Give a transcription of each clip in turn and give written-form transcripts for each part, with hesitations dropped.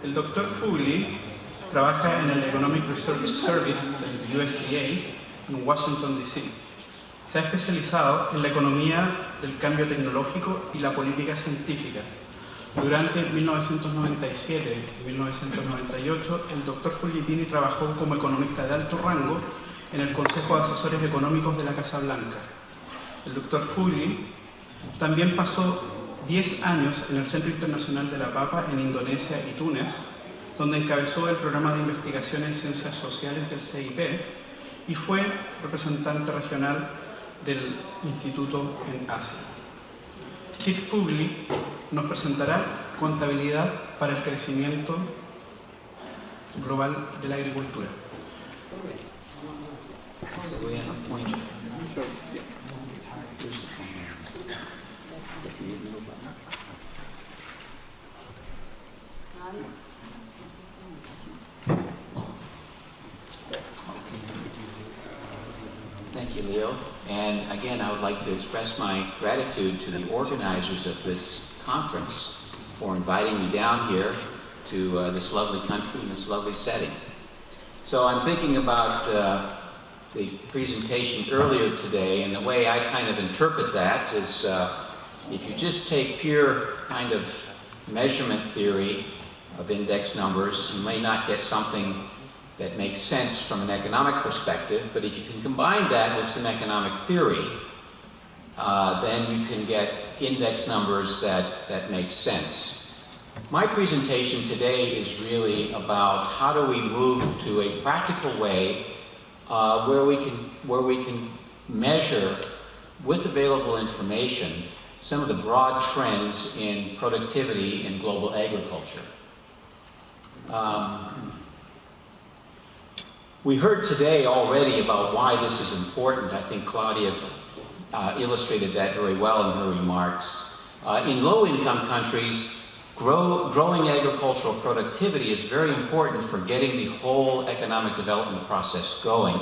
El Dr. Fuglie trabaja en el Economic Research Service del USDA en Washington, D.C. Se ha especializado en la economía del cambio tecnológico y la política científica. Durante 1997 y 1998, el Dr. Fuglie trabajó como economista de alto rango en el Consejo de Asesores Económicos de la Casa Blanca. El Dr. Fuglie también pasó 10 años en el Centro Internacional de la Papa en Indonesia y Túnez, donde encabezó el programa de investigación en ciencias sociales del CIP y fue representante regional del Instituto en Asia. Keith Fuglie nos presentará Contabilidad para el Crecimiento Global de la Agricultura. Thank you, Leo. And again, I would like to express my gratitude to the organizers of this conference for inviting me down here to this lovely country and this lovely setting. So I'm thinking about the presentation earlier today, and the way I kind of interpret that is if you just take pure kind of measurement theory of index numbers, you may not get something that makes sense from an economic perspective, but if you can combine that with some economic theory, then you can get index numbers that make sense. My presentation today is really about how do we move to a practical way where we can measure with available information some of the broad trends in productivity in global agriculture. We heard today already about why this is important. I think Claudia illustrated that very well in her remarks. In low-income countries, growing agricultural productivity is very important for getting the whole economic development process going,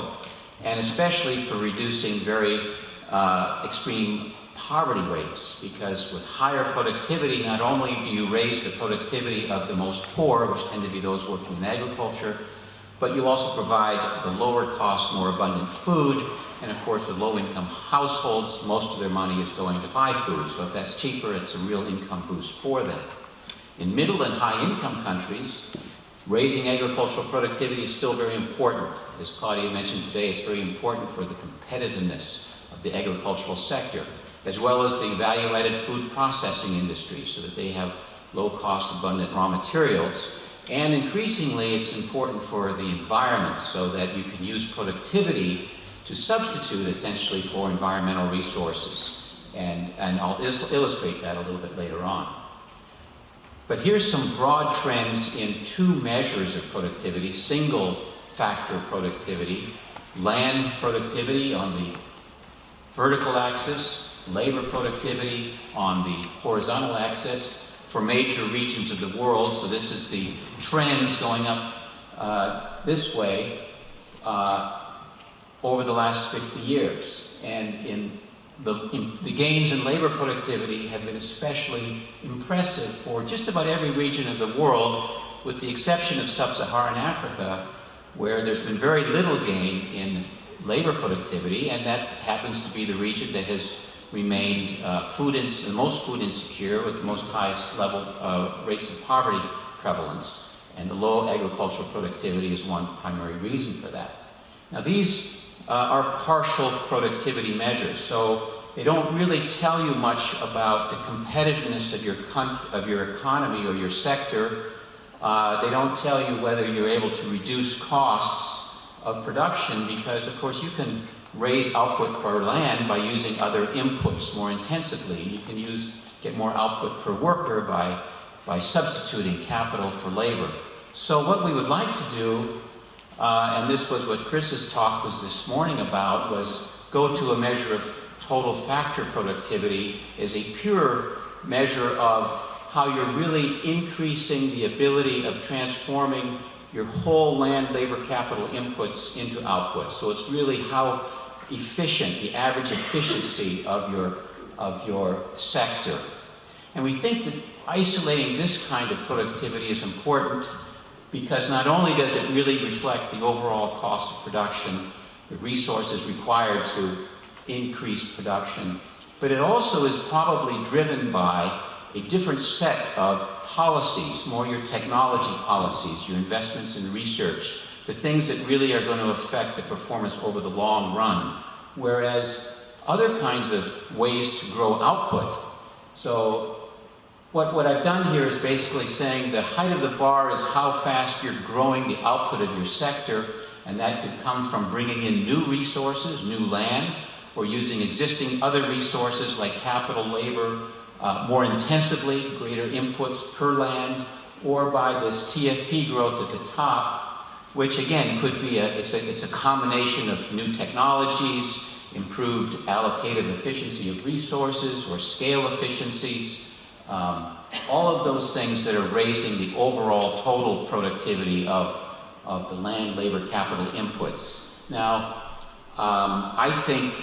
and especially for reducing very extreme poverty rates, because with higher productivity, not only do you raise the productivity of the most poor, which tend to be those working in agriculture, but you also provide the lower cost, more abundant food, and of course with low-income households, most of their money is going to buy food, so if that's cheaper, it's a real income boost for them. In middle and high-income countries, raising agricultural productivity is still very important. As Claudia mentioned today, it's very important for the competitiveness of the agricultural sector, as well as the value-added food processing industry, so that they have low-cost, abundant raw materials. And increasingly, it's important for the environment, so that you can use productivity to substitute essentially for environmental resources. And I'll illustrate that a little bit later on. But here's some broad trends in two measures of productivity: single factor productivity, land productivity on the vertical axis, labor productivity on the horizontal axis, for major regions of the world. So this is the trends going up this way over the last 50 years. And the gains in labor productivity have been especially impressive for just about every region of the world, with the exception of sub-Saharan Africa, where there's been very little gain in labor productivity, and that happens to be the region that has remained the most food insecure, with the most highest level rates of poverty prevalence, and the low agricultural productivity is one primary reason for that. Now these are partial productivity measures, so they don't really tell you much about the competitiveness of your economy or your sector. They don't tell you whether you're able to reduce costs of production, because of course you can raise output per land by using other inputs more intensively. You can get more output per worker by substituting capital for labor. So what we would like to do, and this was what Chris's talk was this morning about, was go to a measure of total factor productivity as a pure measure of how you're really increasing the ability of transforming your whole land, labor, capital inputs into outputs. So it's really how efficient, the average efficiency of your sector. And we think that isolating this kind of productivity is important because not only does it really reflect the overall cost of production, the resources required to increase production, but it also is probably driven by a different set of policies, more your technology policies, your investments in research, the things that really are going to affect the performance over the long run, whereas other kinds of ways to grow output. So what I've done here is basically saying the height of the bar is how fast you're growing the output of your sector, and that could come from bringing in new resources, new land, or using existing other resources like capital, labor, more intensively, greater inputs per land, or by this TFP growth at the top, which again could be it's a combination of new technologies, improved allocative efficiency of resources, or scale efficiencies. All of those things that are raising the overall total productivity of the land, labor, capital inputs. Now, I think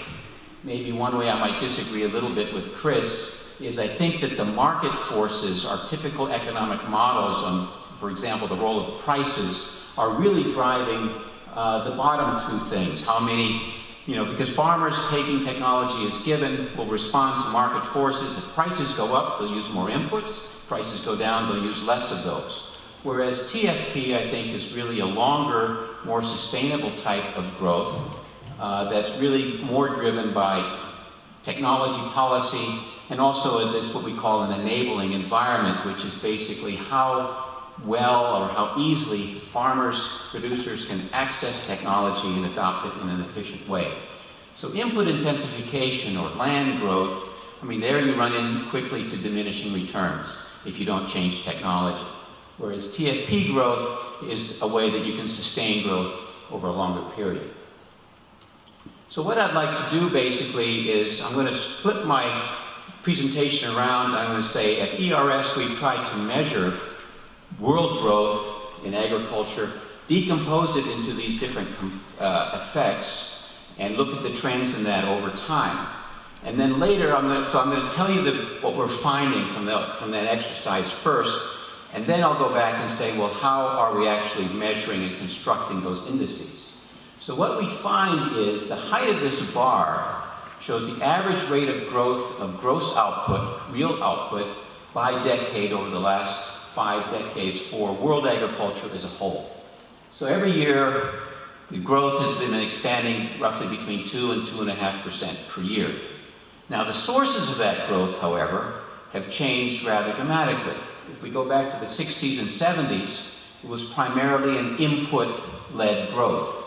maybe one way I might disagree a little bit with Chris is I think that the market forces, our typical economic models on, for example, the role of prices, are really driving the bottom two things. How many, because farmers taking technology as given will respond to market forces. If prices go up, they'll use more inputs. Prices go down, they'll use less of those. Whereas TFP, I think, is really a longer, more sustainable type of growth that's really more driven by technology policy and also this what we call an enabling environment, which is basically how well or how easily farmers, producers can access technology and adopt it in an efficient way. So input intensification or land growth, there you run in quickly to diminishing returns if you don't change technology. Whereas TFP growth is a way that you can sustain growth over a longer period. So what I'd like to do basically is I'm going to flip my presentation around. I'm going to say at ERS we've tried to measure world growth in agriculture, decompose it into these different effects, and look at the trends in that over time. And then later, I'm going to tell you what we're finding from that exercise first, and then I'll go back and say, well, how are we actually measuring and constructing those indices? So what we find is the height of this bar shows the average rate of growth of gross output, real output, by decade over the last 5 decades for world agriculture as a whole. So every year, the growth has been expanding roughly between 2 and 2.5% per year. Now, the sources of that growth, however, have changed rather dramatically. If we go back to the 60s and 70s, it was primarily an input-led growth.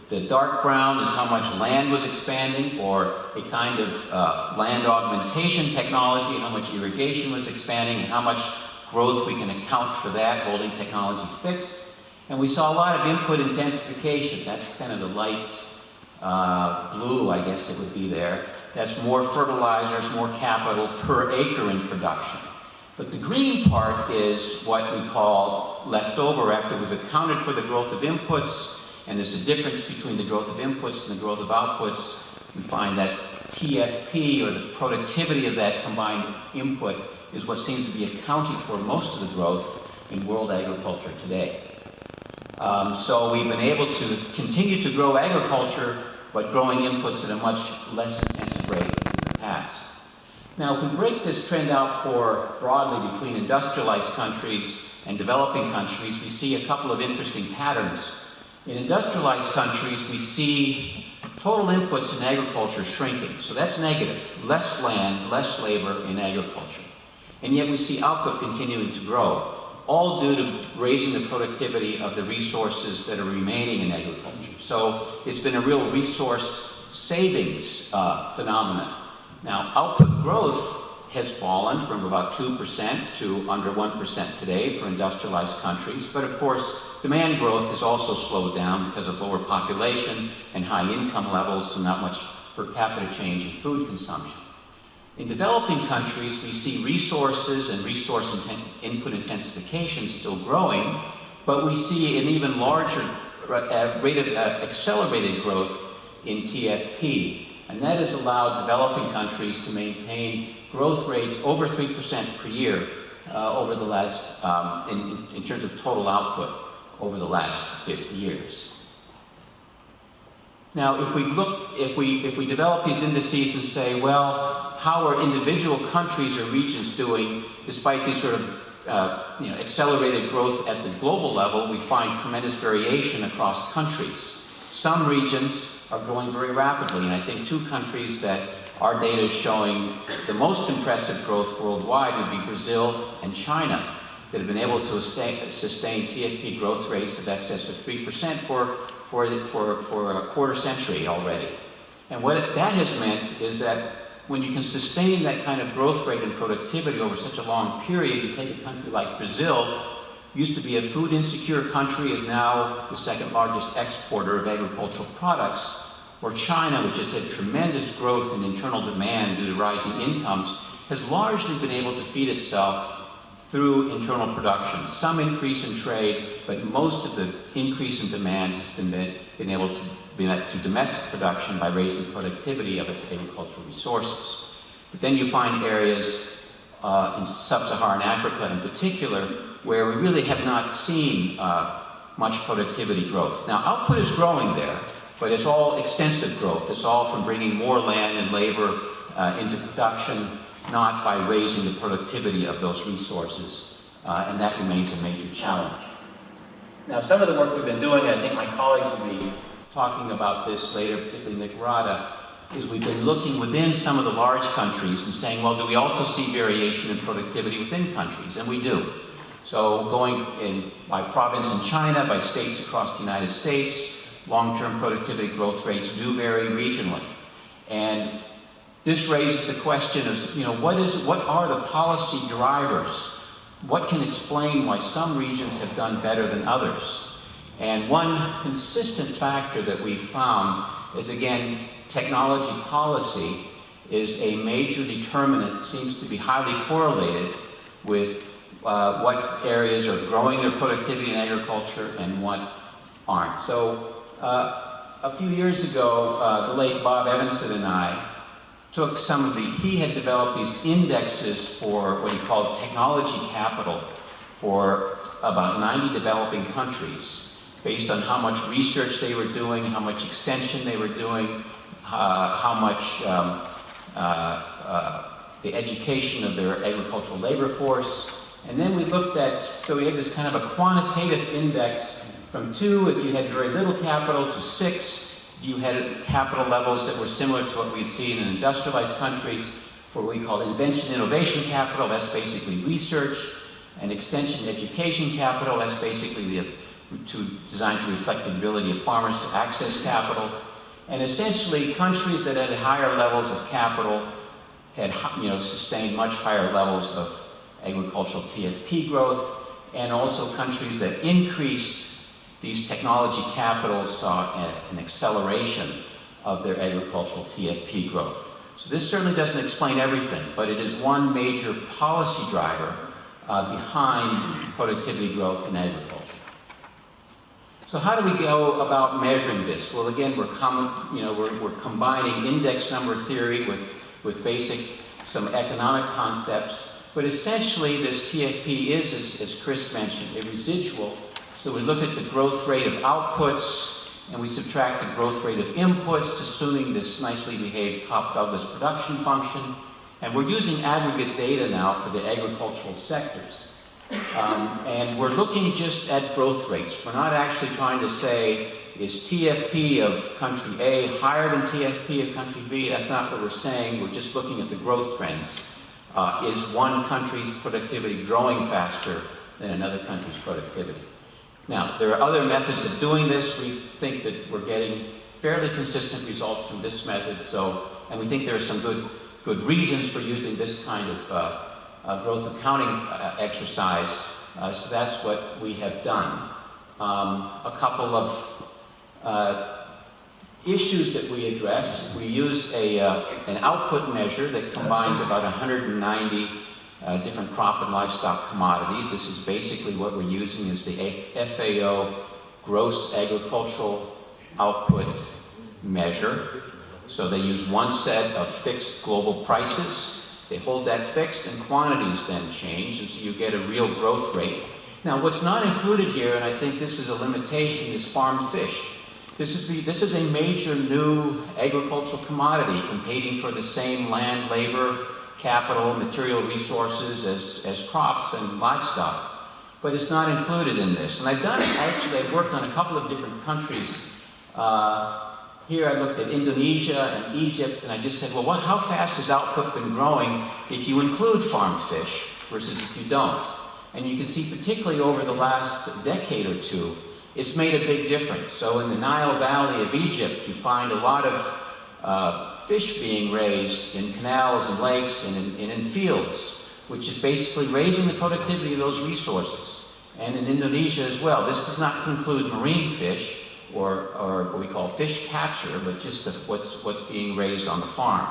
The dark brown is how much land was expanding, or a kind of land augmentation technology, how much irrigation was expanding, and how much growth we can account for that, holding technology fixed. And we saw a lot of input intensification. That's kind of the light blue, I guess it would be there. That's more fertilizers, more capital per acre in production. But the green part is what we call leftover after we've accounted for the growth of inputs, and there's a difference between the growth of inputs and the growth of outputs. We find that TFP, or the productivity of that combined input, is what seems to be accounting for most of the growth in world agriculture today. So we've been able to continue to grow agriculture, but growing inputs at a much less intensive rate than in the past. Now, if we break this trend out for broadly between industrialized countries and developing countries, we see a couple of interesting patterns. In industrialized countries, we see total inputs in agriculture shrinking. So that's negative. Less land, less labor in agriculture. And yet we see output continuing to grow, all due to raising the productivity of the resources that are remaining in agriculture. So it's been a real resource savings phenomenon. Now, output growth has fallen from about 2% to under 1% today for industrialized countries. But of course, demand growth has also slowed down because of lower population and high income levels, so not much per capita change in food consumption. In developing countries, we see resources and resource input intensification still growing, but we see an even larger rate of accelerated growth in TFP. and that has allowed developing countries to maintain growth rates over 3% per year over the last, in terms of total output, over the last 50 years. Now, if we develop these indices and say, well, how are individual countries or regions doing despite these sort of accelerated growth at the global level, we find tremendous variation across countries. Some regions are growing very rapidly, and I think two countries that our data is showing the most impressive growth worldwide would be Brazil and China, that have been able to sustain TFP growth rates of excess of 3% for a quarter century already. And what that has meant is that when you can sustain that kind of growth rate and productivity over such a long period, you take a country like Brazil, used to be a food insecure country, is now the second largest exporter of agricultural products, or China, which has had tremendous growth in internal demand due to rising incomes, has largely been able to feed itself through internal production. Some increase in trade, but most of the increase in demand has been able to be met through domestic production by raising productivity of its agricultural resources. But then you find areas in sub-Saharan Africa in particular where we really have not seen much productivity growth. Now, output is growing there, but it's all extensive growth. It's all from bringing more land and labor into production, not by raising the productivity of those resources, and that remains a major challenge. Now, some of the work we've been doing, and I think my colleagues will be talking about this later, particularly Nick Rada, is we've been looking within some of the large countries and saying, well, do we also see variation in productivity within countries? And we do. So going in by province in China, by states across the United States, long-term productivity growth rates do vary regionally. And this raises the question of, what are the policy drivers? What can explain why some regions have done better than others? And one consistent factor that we've found is, again, technology policy is a major determinant, seems to be highly correlated with what areas are growing their productivity in agriculture and what aren't. So a few years ago, the late Bob Evanson and I took he had developed these indexes for what he called technology capital for about 90 developing countries, based on how much research they were doing, how much extension they were doing, how much the education of their agricultural labor force. And then we looked at, so we had this kind of a quantitative index from 2 if you had very little capital to 6 if you had capital levels that were similar to what we've seen in industrialized countries, for what we call invention innovation capital, that's basically research, and extension education capital, that's basically designed to reflect the ability of farmers to access capital. And essentially, countries that had higher levels of capital had sustained much higher levels of agricultural TFP growth, and also countries that increased these technology capitals saw an acceleration of their agricultural TFP growth. So this certainly doesn't explain everything, but it is one major policy driver behind productivity growth in agriculture. So how do we go about measuring this? Well, again, we're combining index number theory with some economic concepts, but essentially this TFP is, as Chris mentioned, a residual. So we look at the growth rate of outputs, and we subtract the growth rate of inputs, assuming this nicely behaved Cobb-Douglas production function. And we're using aggregate data now for the agricultural sectors. And we're looking just at growth rates. We're not actually trying to say, is TFP of country A higher than TFP of country B? That's not what we're saying. We're just looking at the growth trends. Is one country's productivity growing faster than another country's productivity? Now, there are other methods of doing this. We think that we're getting fairly consistent results from this method, and we think there are some good reasons for using this kind of growth accounting exercise. So that's what we have done. A couple of issues that we address. We use an output measure that combines about 190 different crop and livestock commodities. This is basically what we're using is the FAO gross agricultural output measure. So they use one set of fixed global prices. They hold that fixed, and quantities then change, and so you get a real growth rate. Now, what's not included here, and I think this is a limitation, is farmed fish. This is a major new agricultural commodity competing for the same land, labor, capital, material resources as crops and livestock. But it's not included in this. And I've worked on a couple of different countries. Here I looked at Indonesia and Egypt, and I just said, well, how fast has output been growing if you include farmed fish versus if you don't? And you can see, particularly over the last decade or two, it's made a big difference. So in the Nile Valley of Egypt, you find a lot of fish being raised in canals and lakes and in fields, which is basically raising the productivity of those resources. And in Indonesia as well. This does not include marine fish, or what we call fish capture, but just what's being raised on the farm.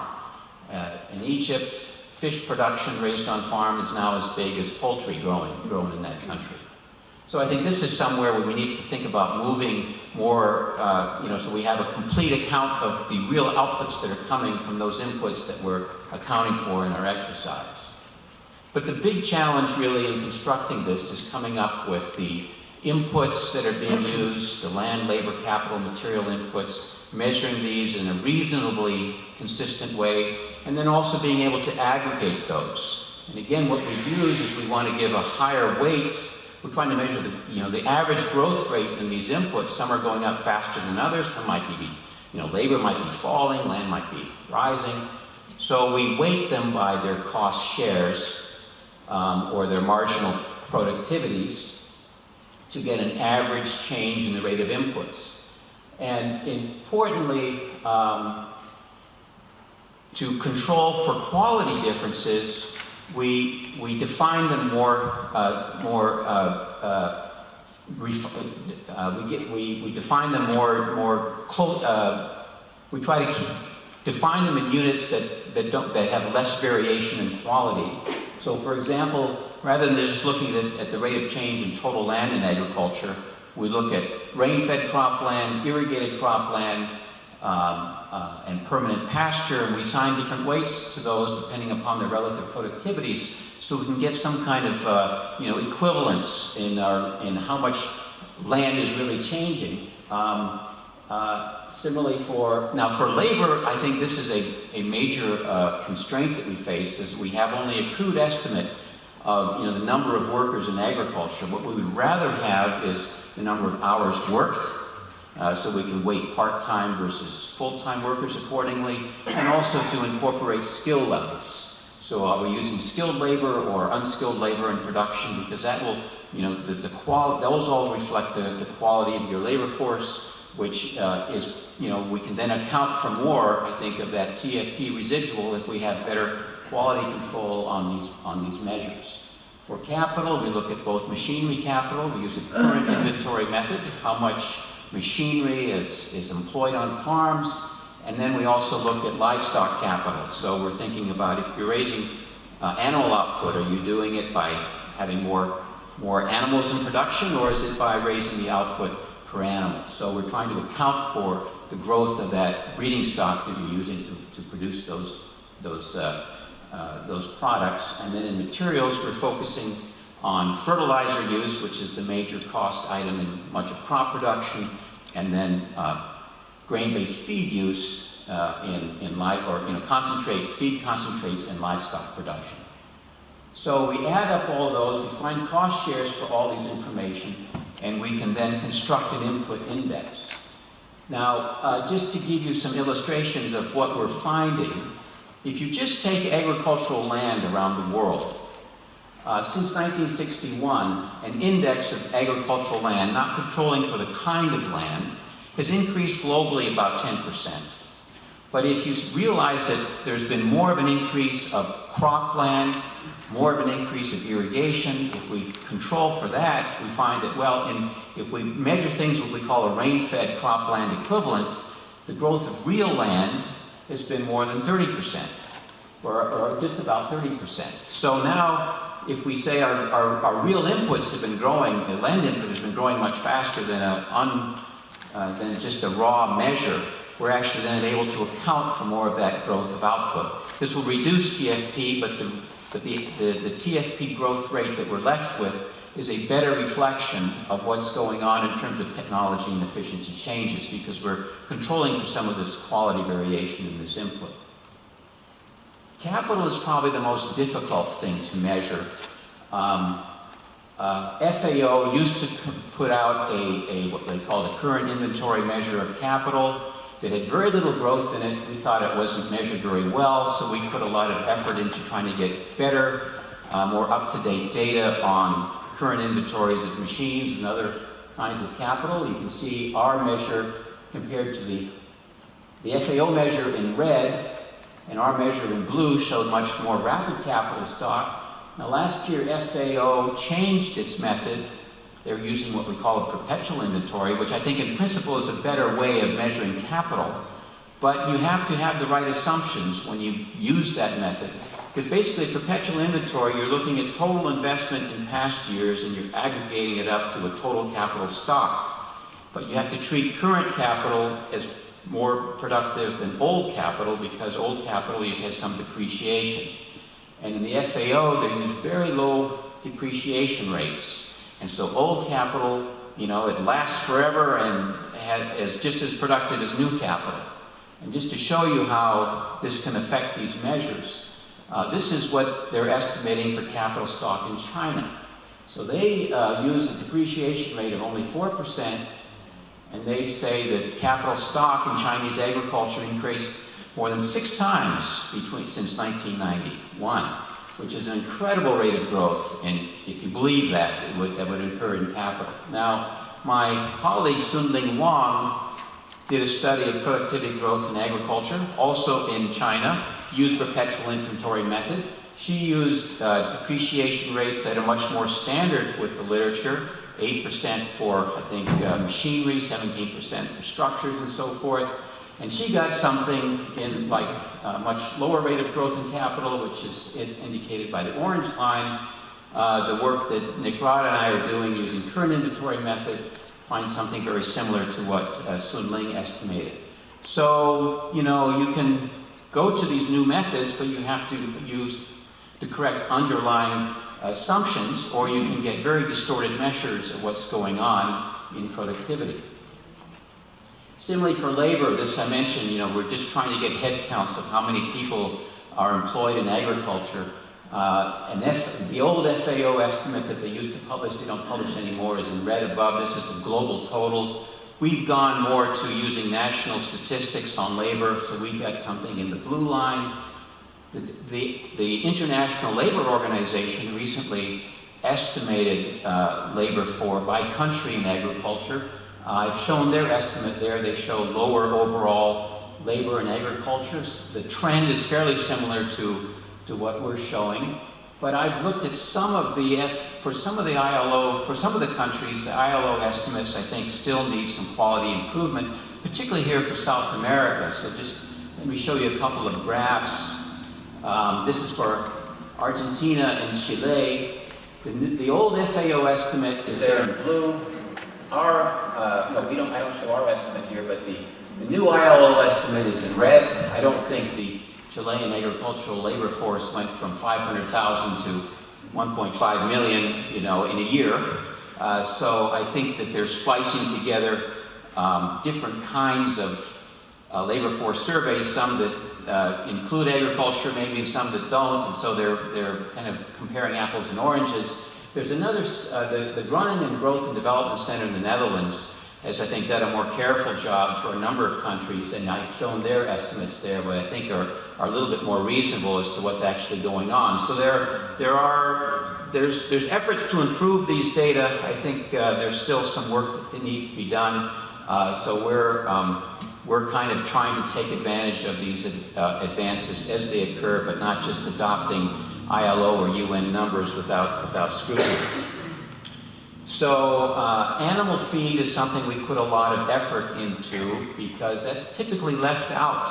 In Egypt, fish production raised on farm is now as big as poultry grown in that country. So I think this is somewhere where we need to think about moving more, so we have a complete account of the real outputs that are coming from those inputs that we're accounting for in our exercise. But the big challenge really in constructing this is coming up with the inputs that are being used, the land, labor, capital, material inputs, measuring these in a reasonably consistent way, and then also being able to aggregate those. And again, what we use is we want to give a higher weight. We're trying to measure the average growth rate in these inputs. Some are going up faster than others. Some might be, labor might be falling, land might be rising. So we weight them by their cost shares or their marginal productivities to get an average change in the rate of inputs. And importantly, to control for quality differences, we define them we define them we try to define them in units that have less variation in quality. So for example, rather than just looking at the rate of change in total land in agriculture, we look at rain-fed cropland, irrigated cropland, and permanent pasture, and we assign different weights to those depending upon their relative productivities, so we can get some kind of equivalence in how much land is really changing. Similarly for labor, I think this is a major constraint that we face, is we have only a crude estimate of the number of workers in agriculture. What we would rather have is the number of hours worked, so we can weight part-time versus full-time workers accordingly, and also to incorporate skill levels. So are we using skilled labor or unskilled labor in production? Because that will, those all reflect the quality of your labor force, which is, we can then account for more, I think, of that TFP residual if we have better quality control on these measures. For capital, we look at both machinery capital. We use a current inventory method, how much machinery is employed on farms, and then we also look at livestock capital. So we're thinking about, if you're raising animal output, are you doing it by having more animals in production, or is it by raising the output per animal? So we're trying to account for the growth of that breeding stock that you're using to produce those products. And then in materials, we're focusing on fertilizer use, which is the major cost item in much of crop production, and then grain-based feed use feed concentrates in livestock production. So we add up all those, we find cost shares for all these information, and we can then construct an input index. Now, just to give you some illustrations of what we're finding, if you just take agricultural land around the world, since 1961, an index of agricultural land, not controlling for the kind of land, has increased globally about 10%. But if you realize that there's been more of an increase of cropland, more of an increase of irrigation, if we control for that, we find that, if we measure things what we call a rain-fed cropland equivalent, the growth of real land has been more than 30%, or just about 30%. So now, if we say our real inputs have been growing, the land input has been growing much faster than just a raw measure, we're actually then able to account for more of that growth of output. This will reduce TFP, but the TFP growth rate that we're left with is a better reflection of what's going on in terms of technology and efficiency changes, because we're controlling for some of this quality variation in this input. Capital is probably the most difficult thing to measure. FAO used to put out what they call the current inventory measure of capital that had very little growth in it. We thought it wasn't measured very well, so we put a lot of effort into trying to get better, more up-to-date data on current inventories of machines and other kinds of capital. You can see our measure compared to the FAO measure in red, and our measure in blue showed much more rapid capital stock. Now last year FAO changed its method. They're using what we call a perpetual inventory, which I think in principle is a better way of measuring capital. But you have to have the right assumptions when you use that method. Because basically perpetual inventory, you're looking at total investment in past years and you're aggregating it up to a total capital stock. But you have to treat current capital as more productive than old capital, because old capital you have some depreciation. And in the FAO, they use very low depreciation rates. And so old capital, it lasts forever and is just as productive as new capital. And just to show you how this can affect these measures, this is what they're estimating for capital stock in China. So they use a depreciation rate of only 4%, and they say that capital stock in Chinese agriculture increased more than 6 times since 1991, which is an incredible rate of growth, and if you believe that, that would occur in capital. Now, my colleague Sunling Wang did a study of productivity growth in agriculture, also in China, used perpetual inventory method. She used depreciation rates that are much more standard with the literature, 8% for, I think, machinery, 17% for structures and so forth. And she got something in like a much lower rate of growth in capital, which is indicated by the orange line. The work that Nick Rod and I are doing using current inventory method finds something very similar to what Sun Ling estimated. So, you can go to these new methods, but you have to use the correct underlying assumptions, or you can get very distorted measures of what's going on in productivity. Similarly for labor, this I mentioned, we're just trying to get head counts of how many people are employed in agriculture. And the old FAO estimate that they used to publish, they don't publish anymore, is in red above. This is the global total. We've gone more to using national statistics on labor, so we've got something in the blue line. The International Labor Organization recently estimated labor by country in agriculture. I've shown their estimate there. They show lower overall labor in agriculture. The trend is fairly similar to what we're showing. But I've looked at some of for some of the countries, the ILO estimates, I think, still need some quality improvement, particularly here for South America. So just let me show you a couple of graphs. This is for Argentina and Chile. The old FAO estimate is there in blue. I don't show our estimate here, but the new ILO estimate is in red. I don't think the Chilean agricultural labor force went from 500,000 to 1.5 million, in a year. So I think that they're splicing together different kinds of labor force surveys, some that include agriculture, maybe some that don't, and so they're kind of comparing apples and oranges. There's another, the Groningen and Growth and Development Center in the Netherlands has, I think, done a more careful job for a number of countries, and I've shown their estimates there, but I think are a little bit more reasonable as to what's actually going on. So there's efforts to improve these data. I think there's still some work that needs to be done. So we're kind of trying to take advantage of these advances as they occur, but not just adopting ILO or UN numbers without scrutiny. So animal feed is something we put a lot of effort into because that's typically left out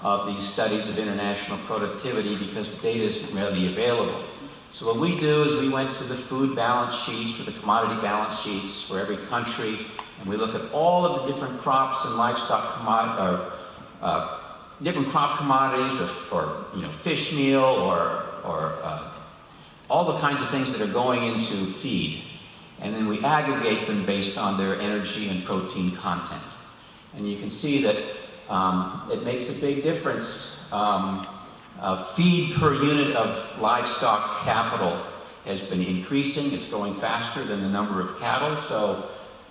of these studies of international productivity because the data isn't readily available. So what we do is we went to the food balance sheets or the commodity balance sheets for every country, and we look at all of the different crops and livestock different crop commodities, or fish meal, or all the kinds of things that are going into feed. And then we aggregate them based on their energy and protein content. And you can see that it makes a big difference. Feed per unit of livestock capital has been increasing. It's growing faster than the number of cattle, so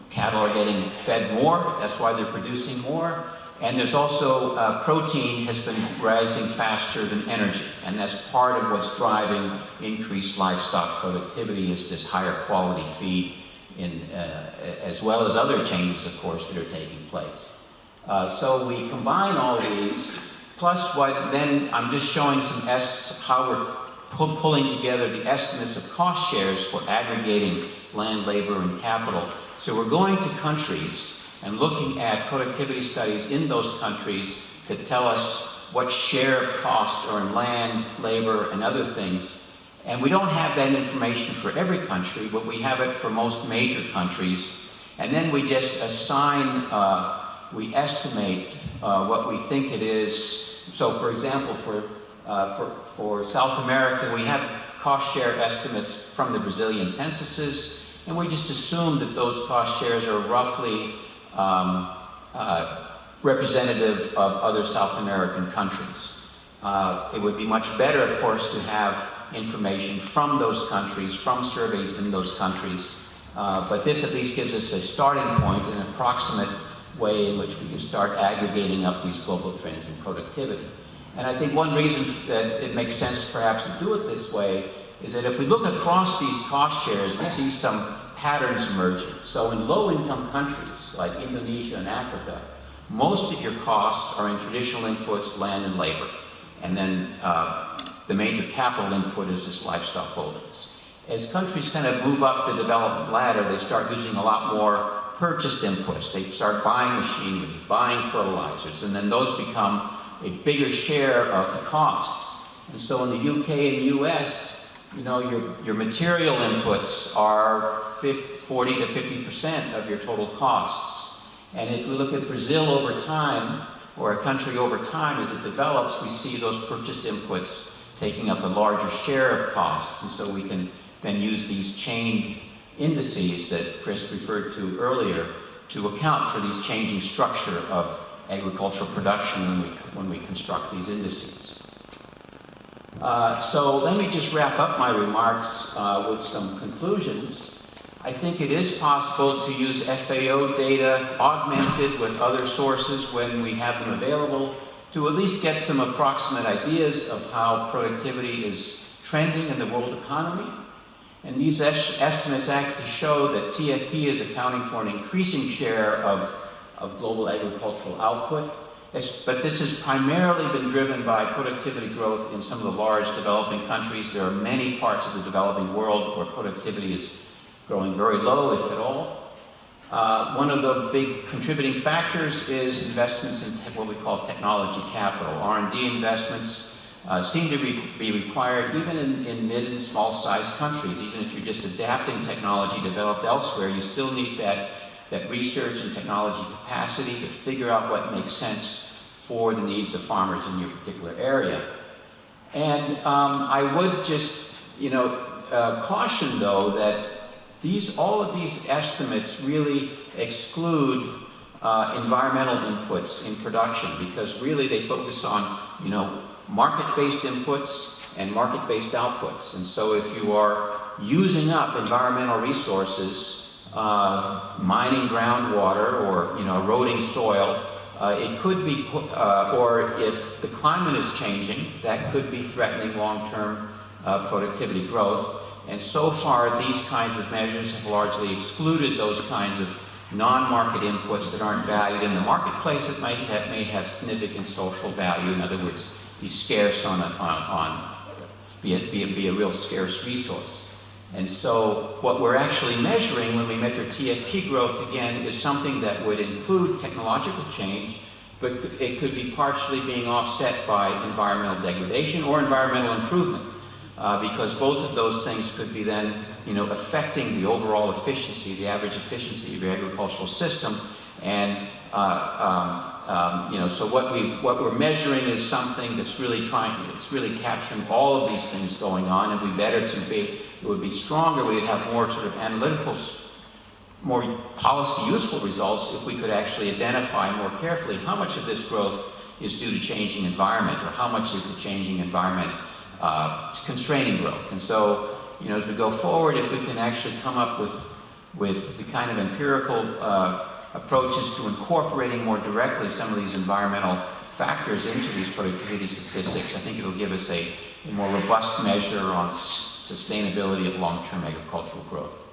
cattle are getting fed more. That's why they're producing more. And there's also protein has been rising faster than energy, and that's part of what's driving increased livestock productivity, is this higher quality feed, as well as other changes, of course, that are taking place. So we combine all these, plus then I'm just showing how we're pulling together the estimates of cost shares for aggregating land, labor, and capital. So we're going to countries and looking at productivity studies in those countries that tell us what share of costs are in land, labor, and other things. And we don't have that information for every country, but we have it for most major countries. And then we just assign, we estimate what we think it is. So for example, for South America, we have cost share estimates from the Brazilian censuses, and we just assume that those cost shares are roughly representative of other South American countries. It would be much better, of course, to have information from those countries, from surveys in those countries, but this at least gives us a starting point, an approximate way in which we can start aggregating up these global trends in productivity. And I think one reason that it makes sense perhaps to do it this way is that if we look across these cost shares, we see some patterns emerging. So in low-income countries, like Indonesia and Africa, most of your costs are in traditional inputs, land and labor. And then the major capital input is this livestock holdings. As countries kind of move up the development ladder, they start using a lot more purchased inputs. They start buying machinery, buying fertilizers, and then those become a bigger share of the costs. And so in the UK and US, your material inputs are 40 to 50% of your total costs. And if we look at Brazil over time, or a country over time as it develops, we see those purchase inputs taking up a larger share of costs. And so we can then use these chained indices that Chris referred to earlier to account for these changing structure of agricultural production when we construct these indices. So let me just wrap up my remarks with some conclusions. I think it is possible to use FAO data augmented with other sources when we have them available to at least get some approximate ideas of how productivity is trending in the world economy. And these estimates actually show that TFP is accounting for an increasing share of global agricultural output. But this has primarily been driven by productivity growth in some of the large developing countries. There are many parts of the developing world where productivity is growing very low, if at all. One of the big contributing factors is investments in what we call technology capital. R&D investments seem to be required even in mid and small-sized countries. Even if you're just adapting technology developed elsewhere, you still need that research and technology capacity to figure out what makes sense for the needs of farmers in your particular area. And I would just, caution though that all of these estimates really exclude environmental inputs in production, because really they focus on, market-based inputs and market-based outputs. And so if you are using up environmental resources, mining groundwater or eroding soil, it could be, or if the climate is changing, that could be threatening long-term productivity growth. And so far, these kinds of measures have largely excluded those kinds of non-market inputs that aren't valued in the marketplace that may have significant social value. In other words, be scarce be a real scarce resource. And so what we're actually measuring when we measure TFP growth, again, is something that would include technological change, but it could be partially being offset by environmental degradation or environmental improvement, because both of those things could be then, affecting the overall efficiency, the average efficiency of your agricultural system, and So what we're measuring is something that's really it's really capturing all of these things going on, and it would be stronger, we'd have more sort of analytical, more policy useful results if we could actually identify more carefully how much of this growth is due to changing environment, or how much is the changing environment constraining growth. And so, as we go forward, if we can actually come up with the kind of empirical approaches to incorporating more directly some of these environmental factors into these productivity statistics, I think it'll give us a more robust measure on sustainability of long-term agricultural growth.